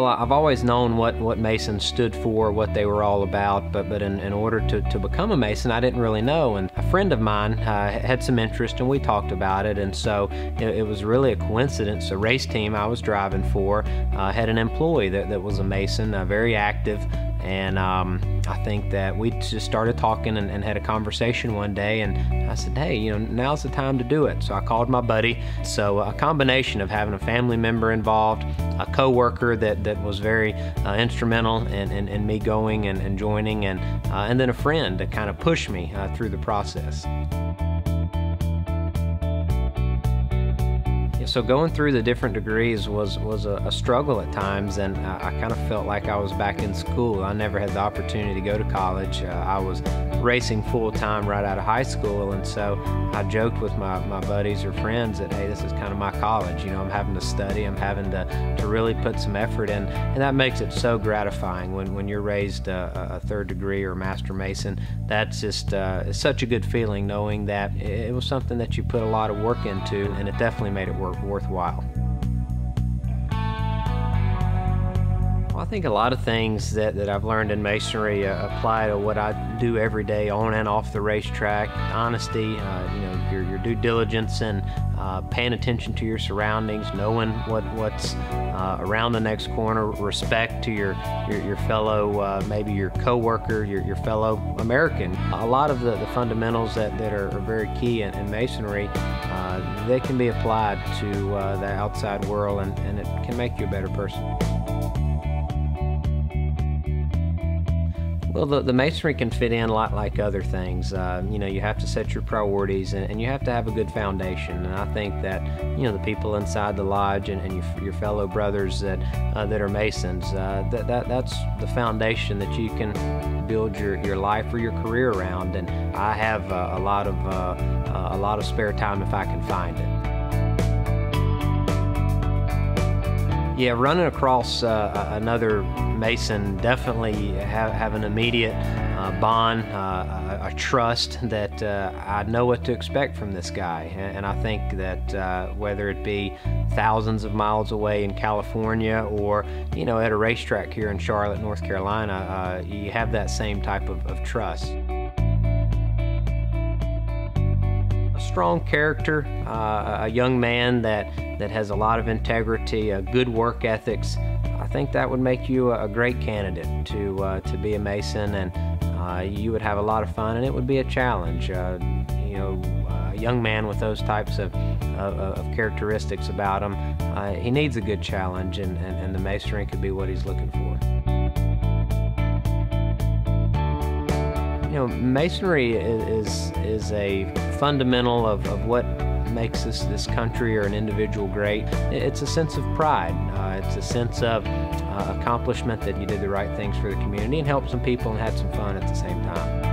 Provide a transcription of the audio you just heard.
Well, I've always known what Masons stood for, what they were all about, but in order to become a Mason, I didn't really know. And a friend of mine had some interest, and we talked about it. And so it was really a coincidence. A race team I was driving for had an employee that was a Mason, very active. And I think that we just started talking and had a conversation one day, and I said, hey, now's the time to do it. So I called my buddy. So a combination of having a family member involved, a co-worker that was very instrumental in me going and joining, and then a friend to kind of push me through the process. So going through the different degrees was a struggle at times, and I kind of felt like I was back in school. I never had the opportunity to go to college. I was racing full-time right out of high school, and so I joked with my buddies or friends that, hey, this is kind of my college. I'm having to study, I'm having to really put some effort in, and that makes it so gratifying when you're raised a third degree or Master Mason. That's just it's such a good feeling knowing that it was something that you put a lot of work into, and it definitely made it worthwhile. Well, I think a lot of things that I've learned in Masonry apply to what I do every day on and off the racetrack. Honesty, your due diligence, and paying attention to your surroundings, knowing what's around the next corner, respect to your fellow, maybe your co-worker, your fellow American. A lot of the fundamentals that are very key in Masonry, they can be applied to the outside world, and it can make you a better person. Well, the Masonry can fit in a lot like other things. You have to set your priorities, and you have to have a good foundation. And I think that, the people inside the lodge and your fellow brothers that are Masons, that's the foundation that you can build your life or your career around. And I have a lot of spare time if I can find it. Yeah, running across another Mason, definitely have an immediate bond, a trust that I know what to expect from this guy. And I think that whether it be thousands of miles away in California or, at a racetrack here in Charlotte, North Carolina, you have that same type of trust. A strong character, a young man that has a lot of integrity, good work ethics. I think that would make you a great candidate to be a Mason, and you would have a lot of fun, and it would be a challenge. A young man with those types of characteristics about him, he needs a good challenge, and the Masonry could be what he's looking for. Masonry is a fundamental of what makes this country or an individual great. It's a sense of pride. It's a sense of accomplishment that you did the right things for the community and helped some people and had some fun at the same time.